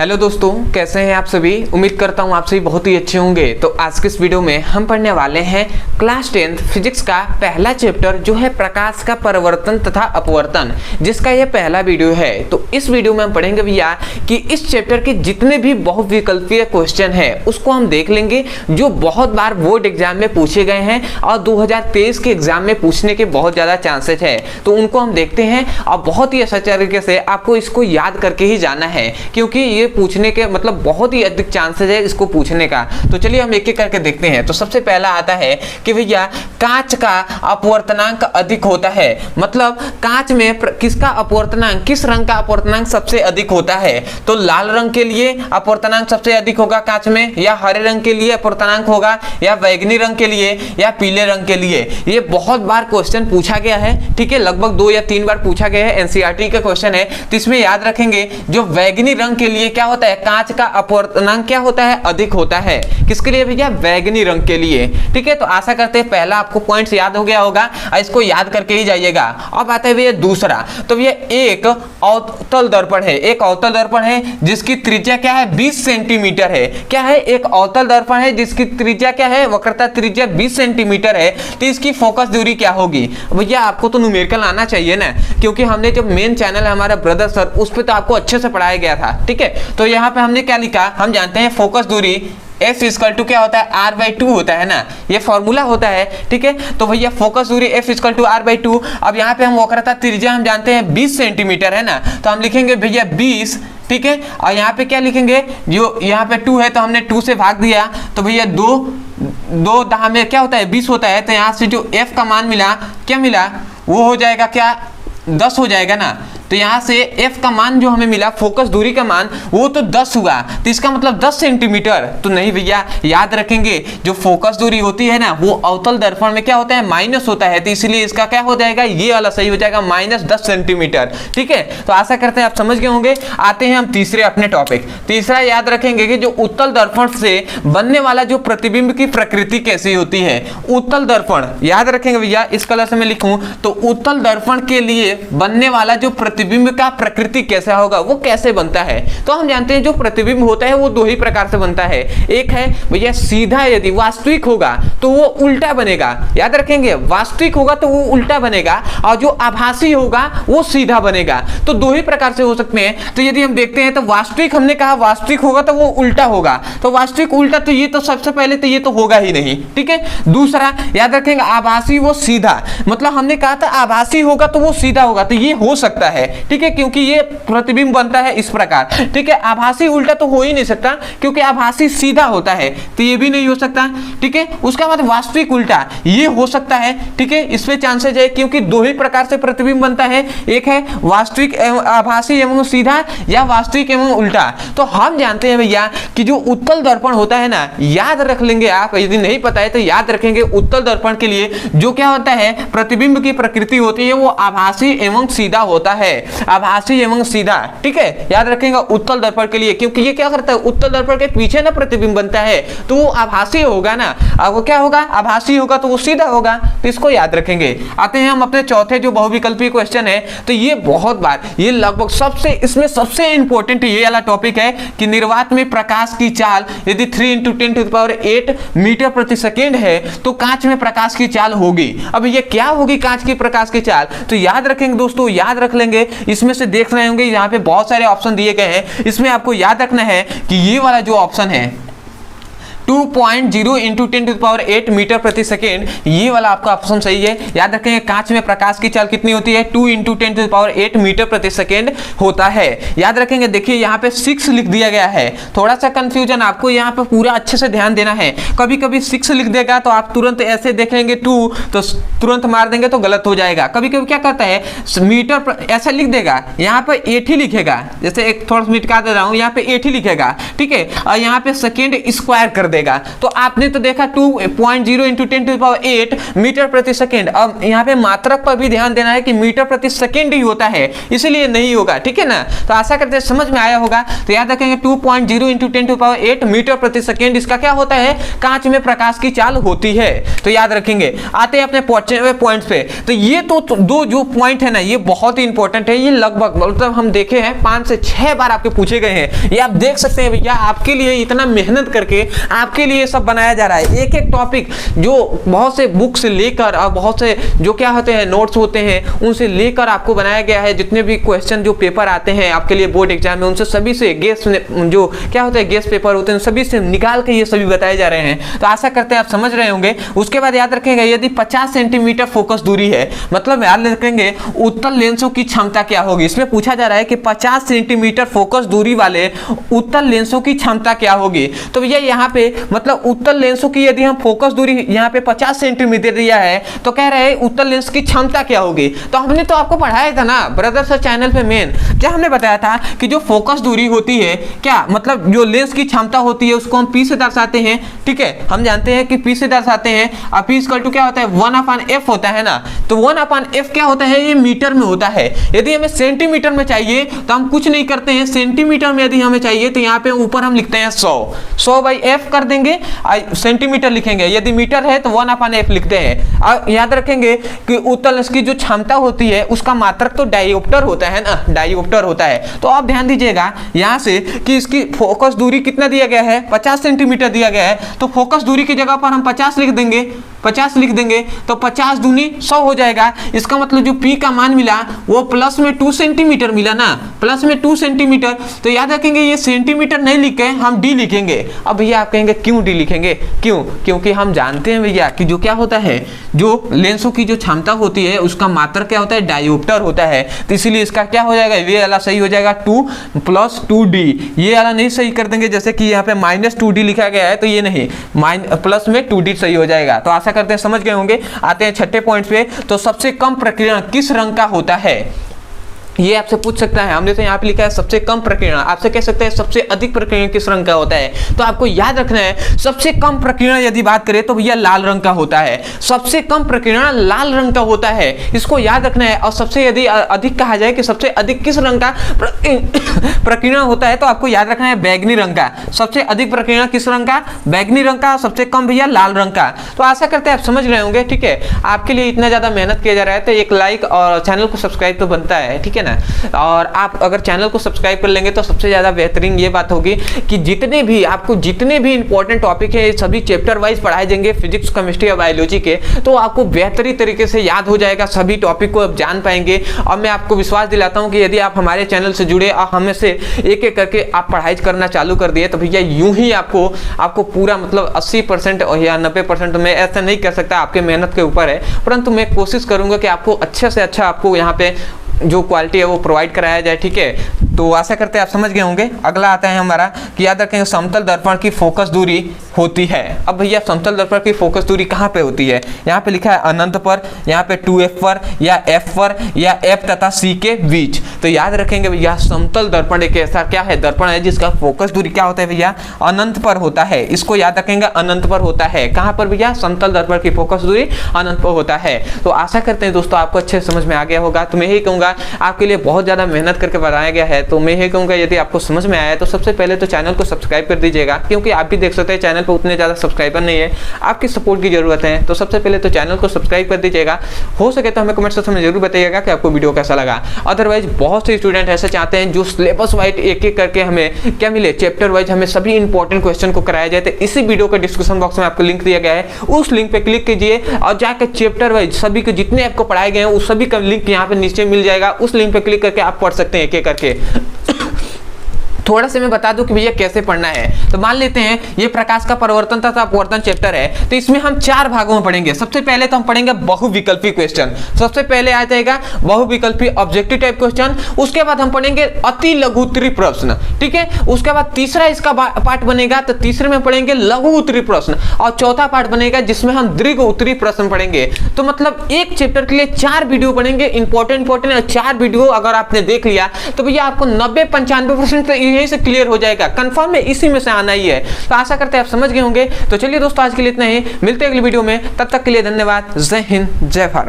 Hello दोस्तों, कैसे हैं आप सभी। उम्मीद करता हूं आप सभी बहुत ही अच्छे होंगे। तो आज के इस वीडियो में हम पढ़ने वाले हैं क्लास 10th फिजिक्स का पहला चैप्टर जो है प्रकाश का परावर्तन तथा अपवर्तन, जिसका यह पहला वीडियो है। तो इस वीडियो में हम पढ़ेंगे भैया कि इस चैप्टर के जितने भी बहुविकल्पीय क्वेश्चन है उसको हम देख लेंगे, जो बहुत बार बोर्ड एग्जाम में पूछे गए हैं और 2023 के एग्जाम में पूछने के बहुत ज्यादा चांसेस है। तो उनको हम देखते हैं और बहुत ही अच्छा तरीके से आपको इसको याद करके ही जाना है, क्योंकि ये पूछने के मतलब बहुत ही अधिक चांसेस है इसको पूछने का। तो चलिए हम एक एक करके देखते हैं। तो सबसे पहला आता है कि भैया कांच का अपवर्तनांक अधिक होता है, मतलब कांच में किसका अपवर्तनांक, किस रंग का अपवर्तनांक सबसे अधिक होता है। तो लाल रंग के लिए अपवर्तनांक सबसे अधिक होगा कांच में, या हरे रंग के लिए अपवर्तनांक होगा, या बैगनी रंग के लिए, या पीले रंग के लिए। ये बहुत बार क्वेश्चन पूछा गया है, ठीक है, लगभग 2 या 3 बार पूछा गया है। एनसीईआरटी का क्वेश्चन है, तो इसमें याद रखेंगे जो बैगनी रंग के लिए क्या होता है, कांच का अपवर्तनांक क्या होता है, अधिक होता है। किसके लिए भैया, बैगनी रंग के लिए, ठीक है। तो आशा करते हैं पहला आपको पॉइंट्स याद हो गया होगा, इसको याद करके ही जाइएगा। अब आता है भैया दूसरा। तो भैया एक अवतल दर्पण है, एक अवतल दर्पण है जिसकी त्रिज्या क्या है, 20 सेंटीमीटर है। क्या है, एक अवतल दर्पण है जिसकी त्रिज्या क्या है, वक्रता त्रिज्या 20 सेंटीमीटर है। तो इसकी फोकस दूरी क्या होगी भैया, आपको तो न्यूमेरिकल आना चाहिए ना, क्योंकि हमने जो मेन चैनल है हमारा ब्रदर सर, उस पर तो आपको अच्छे से पढ़ाया गया था, ठीक है। तो यहाँ पे हमने क्या लिखा, हम जानते हैं फोकस दूरी F इक्वल टू क्या होता है, R/2 होता है ना, ये फॉर्मूला होता है, ठीक है। तो भैया फोकस दूरी F इक्वल टू R/2। अब यहाँ पे हम वक्रता त्रिज्या हम जानते हैं 20 सेंटीमीटर है ना, तो हम लिखेंगे भैया 20, ठीक है। और यहाँ पे क्या लिखेंगे, जो यहाँ पे 2 है तो हमने 2 से भाग दिया, तो भैया 2 दहा में क्या होता है, 20 होता है। तो यहाँ से जो F का मान मिला, क्या मिला, वो हो जाएगा क्या, 10 हो जाएगा ना। तो यहाँ से F का मान जो हमें मिला, फोकस दूरी का मान, वो तो 10 हुआ। तो इसका मतलब 10 सेंटीमीटर तो नहीं भैया, याद रखेंगे जो फोकस दूरी होती है ना, वो अवतल दर्पण में क्या होता है, माइनस होता है। तो इसलिए इसका क्या हो जाएगा, ये वाला सही हो जाएगा, -10 सेंटीमीटर, ठीक है। तो आशा करते हैं आप समझ गए होंगे। आते हैं हम तीसरे अपने टॉपिक। तीसरा याद रखेंगे कि जो उत्तल दर्पण से बनने वाला जो प्रतिबिंब की प्रकृति कैसी होती है। उत्तल दर्पण याद रखेंगे भैया, इस कलर से मैं लिखूं तो उत्तल दर्पण के लिए बनने वाला जो प्रतिबिंब का प्रकृति कैसा होगा, वो कैसे बनता है। तो हम जानते हैं जो प्रतिबिंब होता है वो 2 ही प्रकार से बनता है। एक है भैया सीधा, यदि वास्तविक होगा तो वो उल्टा बनेगा, याद रखेंगे, वास्तविक होगा तो वो उल्टा बनेगा, और जो आभासी होगा वो सीधा बनेगा। तो 2 ही प्रकार से हो सकते हैं। तो यदि हम देखते हैं तो वास्तविक, हमने कहा वास्तविक होगा तो वो उल्टा होगा, तो वास्तविक उल्टा, तो ये तो सबसे पहले तो ये तो होगा ही नहीं, ठीक है। दूसरा याद रखेंगे आभासी वो सीधा, मतलब हमने कहा था आभासी होगा तो वो सीधा होगा, तो ये हो सकता है, ठीक है, क्योंकि ये प्रतिबिंब बनता है इस प्रकार, ठीक है। आभासी उल्टा तो हो ही नहीं सकता, क्योंकि आभासी सीधा होता है, तो ये भी नहीं हो सकता, ठीक है। उसका बाद वास्तविक उल्टा, ये हो सकता है, ठीक है, इसमें चांसेस है, क्योंकि 2 ही प्रकार से प्रतिबिंब बनता है, एक है वास्तविक एवं आभासी एवं सीधा, या वास्तविक एवं उल्टा। तो हम जानते हैं भैया कि जो उत्तल दर्पण होता है ना, याद रख लेंगे आप, यदि नहीं पता है तो याद रखेंगे, उत्तल दर्पण के लिए जो क्या होता है, प्रतिबिंब की प्रकृति होती है वो आभासी एवं सीधा होता है, आभासी एवं सीधा, ठीक है। याद रखेंगे उत्तल दर्पण के लिए, क्योंकि ये क्या करता है, उत्तल दर्पण के पीछे ना प्रतिबिंब बनता है, तो वो आभासी होगा ना, अब वो क्या होगा, आभासी होगा तो वो सीधा होगा, तो इसको याद रखेंगे। आते हैं हम अपने चौथे जो बहुविकल्पीय क्वेश्चन है। तो ये बहुत बार, ये लगभग सबसे, इसमें सबसे इंपॉर्टेंट ये वाला टॉपिक है कि निर्वात में प्रकाश की चाल यदि 3 × 10⁸ मीटर प्रति सेकेंड है तो कांच में प्रकाश की चाल होगी। अब ये क्या होगी कांच की प्रकाश की चाल, तो याद रखेंगे दोस्तों, याद रख लेंगे। इसमें से देख रहे होंगे यहाँ पे बहुत सारे ऑप्शन दिए गए हैं, इसमें आपको याद रखना है कि ये वाला जो ऑप्शन है 2.0 × 10⁸ मीटर प्रति सेकेंड, ये वाला आपका ऑप्शन सही है। याद रखेंगे कांच में प्रकाश की चाल कितनी होती है, 2 × 10⁸ मीटर प्रति सेकेंड होता है। याद रखेंगे, देखिए यहाँ पे 6 लिख दिया गया है, थोड़ा सा कंफ्यूजन, आपको यहाँ पे पूरा अच्छे से ध्यान देना है। कभी कभी 6 लिख देगा तो आप तुरंत ऐसे देखेंगे 2 तो तुरंत मार देंगे तो गलत हो जाएगा। कभी कभी क्या करता है, मीटर ऐसा लिख देगा, यहाँ पे 8 ही लिखेगा, जैसे एक थोड़ा मिटका दे रहा हूँ, यहाँ पे 8 ही लिखेगा, ठीक है, और यहाँ पे सेकेंड स्क्वायर कर देगा। तो आपने तो देखा 2.0 × 10⁸ मीटर प्रति सेकेंड। अब यहाँ पे मात्रक पर भी ध्यान देना है कि मीटर प्रति सेकेंड ही होता है, इसलिए नहीं होगा, ठीक है ना। तो आशा करते हैं समझ में आया होगा। तो याद रखेंगे 2.0 × 10⁸ मीटर प्रति सेकेंड इसका क्या होता है, कांच में प्रकाश की चाल होती है। तो याद रखेंगे। आते हैं अपने पॉइंट्स पे। तो ये तो दो जो पॉइंट है ना, ये बहुत ही इंपॉर्टेंट है। ये लगभग मतलब हम देखे हैं 5 से 6 बार आपके पूछे गए हैं। ये आप देख सकते हैं भैया, आपके लिए इतना मेहनत करके आपके लिए सब बनाया जा रहा है। एक एक टॉपिक जो बहुत से बुक से लेकर और बहुत से जो क्या होते हैं नोट्स होते हैं उनसे लेकर आपको बनाया गया है। जितने भी क्वेश्चन जो पेपर आते हैं आपके लिए बोर्ड एग्जाम में, उनसे सभी से गेस्ट जो क्या होता है गेस्ट पेपर होते हैं सभी से निकाल के ये सभी बताए जा रहे हैं। तो आशा करते हैं आप समझ रहे होंगे। उसके बाद याद रखेंगे यदि 50 सेंटीमीटर फोकस दूरी है, मतलब याद रखेंगे उत्तल लेंसों की क्षमता क्या होगी। इसमें पूछा जा रहा है कि 50 सेंटीमीटर फोकस दूरी वाले उत्तल लेंसों की क्षमता क्या होगी। तो भैया यहाँ पे मतलब उत्तल लेंसों की यदि हम फोकस दूरी यहाँ पे 50 सेंटीमीटर दिया है तो कह रहे हैं उत्तल लेंस की क्षमता क्या होगी। तो हमने तो आपको पढ़ाया था ना ब्रदर सर चैनल पे मेन क्या हमने बताया था कि जो फोकस दूरी होती है क्या मतलब जो लेंस की क्षमता होती है उसको हम P से दर्शाते हैं, ठीक है। हम जानते हैं कि P से दर्शाते हैं और P = क्या होता है 1/f होता है ना। तो 1/f क्या होता है, ये मीटर में होता है। यदि हमें सेंटीमीटर में चाहिए तो हम कुछ नहीं करते हैं, सेंटीमीटर में यदि हमें चाहिए तो यहाँ पे ऊपर हम लिखते हैं 100/f कर देंगे, सेंटीमीटर लिखेंगे। यदि मीटर है तो 1/f लिखते हैं। और याद रखेंगे कि उत्तल लेंस की जो क्षमता होती है उसका मात्रक तो डायोप्टर होता है ना, डायोप्टर होता है। तो आप ध्यान दीजिएगा यहाँ से कि इसकी फोकस दूरी कितना दिया गया है, 50 सेंटीमीटर दिया गया है। तो फोकस दूरी की जगह पर हम 50 लिख देंगे, 50 लिख देंगे तो 50 दूनी 100 हो जाएगा। इसका मतलब जो P का मान मिला वो प्लस में 2 सेंटीमीटर मिला ना, प्लस में 2 सेंटीमीटर। तो याद रखेंगे ये सेंटीमीटर नहीं लिखे, हम D लिखेंगे। अब भैया आप कहेंगे क्यों D लिखेंगे, क्यों? क्योंकि हम जानते हैं भैया कि जो क्या होता है जो लेंसों की जो क्षमता होती है उसका मात्रक क्या होता है, डायोप्टर होता है। तो इसीलिए इसका क्या हो जाएगा, ये वाला सही हो जाएगा 2 + 2D। ये वाला नहीं सही कर देंगे, जैसे कि यहाँ पे -2D लिखा गया है तो ये नहीं, प्लस में 2D सही हो जाएगा। तो आशा करते हैं समझ गए होंगे। आते हैं छठे पॉइंट पे। तो सबसे कम प्रकीर्णन किस रंग का होता है, ये आपसे पूछ सकता है। हमने तो यहाँ पे लिखा है सबसे कम प्रकीर्णन, आपसे कह सकते हैं सबसे अधिक प्रकीर्णन किस रंग का होता है। तो आपको याद रखना है सबसे कम प्रकीर्णन यदि बात करें तो भैया लाल रंग का होता है। सबसे कम प्रकीर्णन लाल रंग का होता है, इसको याद रखना है। और सबसे यदि अधिक कहा जाए कि सबसे अधिक किस रंग का प्रकीर्णन होता है तो आपको याद रखना है बैगनी रंग का। सबसे अधिक प्रकीर्णन किस रंग का, बैगनी रंग का। सबसे कम भैया लाल रंग का। तो आशा करते हैं आप समझ रहे होंगे, ठीक है। आपके लिए इतना ज्यादा मेहनत किया जा रहा है तो एक लाइक और चैनल को सब्सक्राइब तो बनता है, ठीक है ना। और आप अगर चैनल को सब्सक्राइब कर लेंगे तो सबसे ज्यादा बेहतरीन ये बात होगी कि जितने भी आपको जितने भी इंपॉर्टेंट टॉपिक है सभी चैप्टर वाइज पढ़ाए जाएंगे, फिजिक्स केमिस्ट्री या बायोलॉजी के। तो आपको बेहतरीन तरीके से याद हो जाएगा, सभी टॉपिक को आप जान पाएंगे। और मैं आपको विश्वास दिलाता हूं कि यदि आप हमारे चैनल से जुड़े और हमें से एक एक करके आप पढ़ाई करना चालू कर दिए तो भैया यूं ही आपको पूरा मतलब 80% या 90%, मैं ऐसा नहीं कर सकता, आपके मेहनत के ऊपर है, परंतु मैं कोशिश करूंगा कि आपको अच्छे से अच्छा आपको यहाँ पे जो क्वालिटी है वो प्रोवाइड कराया जाए, ठीक है। तो आशा करते हैं आप समझ गए होंगे। अगला आता है हमारा कि याद रखेंगे समतल दर्पण की फोकस दूरी होती है। अब भैया समतल दर्पण की फोकस दूरी कहाँ पे होती है, यहाँ पे लिखा है अनंत पर, यहाँ पे 2F पर या F पर या F तथा C के बीच। तो याद रखेंगे भैया समतल दर्पण एक ऐसा क्या है, दर्पण है जिसका फोकस दूरी क्या होता है भैया, अनंत पर होता है। इसको याद रखेंगे अनंत पर होता है। कहाँ पर भैया, समतल दर्पण की फोकस दूरी अनंत पर होता है। तो आशा करते हैं दोस्तों आपको अच्छे समझ में आ गया होगा। तो मैं यही कहूँगा आपके लिए बहुत ज्यादा मेहनत करके बनाया गया है। तो मैं यही कहूँगा यदि आपको समझ में आया तो सबसे पहले तो चैनल को सब्सक्राइब कर दीजिएगा, क्योंकि आप भी देख सकते हैं चैनल पर उतने ज्यादा सब्सक्राइबर नहीं है, आपकी सपोर्ट की जरूरत है। तो सबसे पहले तो चैनल को सब्सक्राइब कर दीजिएगा। हो सके तो हमें कमेंट सेक्शन में जरूर बताइएगा कि आपको वीडियो कैसा लगा। अदरवाइज बहुत से स्टूडेंट ऐसे चाहते हैं जो सिलेबस वाइज एक एक करके हमें क्या मिले, चैप्टर वाइज हमें सभी इंपॉर्टेंट क्वेश्चन को कराया जाए। तो इसी वीडियो का डिस्क्रिप्शन बॉक्स में आपको लिंक दिया गया है, उस लिंक पे क्लिक कीजिए और जाकर चैप्टर वाइज सभी के जितने आपको पढ़ाए गए हैं उस सभी का लिंक यहाँ पे नीचे मिल जाएगा। उस लिंक पे क्लिक करके आप पढ़ सकते हैं एक एक करके। थोड़ा सा मैं बता दूं कि भैया कैसे पढ़ना है। तो मान लेते हैं ये प्रकाश का परिवर्तन तथा अपवर्तन चैप्टर है, तो इसमें हम 4 भागों में पढ़ेंगे। सबसे पहले तो हम पढ़ेंगे बहुविकल्पी क्वेश्चन, सबसे पहले आ जाएगा बहुविकल्पी ऑब्जेक्टिव टाइप क्वेश्चन। उसके बाद हम पढ़ेंगे अति लघु उत्तरी प्रश्न, ठीक है। उसके बाद तीसरा इसका पार्ट बनेगा, तो तीसरे में पढ़ेंगे लघु उत्तरी प्रश्न, और चौथा पार्ट बनेगा जिसमें हम दीर्घ उत्तरी प्रश्न पढ़ेंगे। तो मतलब एक चैप्टर के लिए 4 वीडियो पढ़ेंगे, इंपॉर्टेंट। 4 वीडियो अगर आपने देख लिया तो भैया आपको 90-95% यहीं से क्लियर हो जाएगा, कंफर्म में इसी में से आना ही है। तो आशा करते हैं आप समझ गए होंगे। तो चलिए दोस्तों, आज के लिए इतना ही, मिलते हैं अगली वीडियो में, तब तक के लिए धन्यवाद। जय हिंद, जय भारत।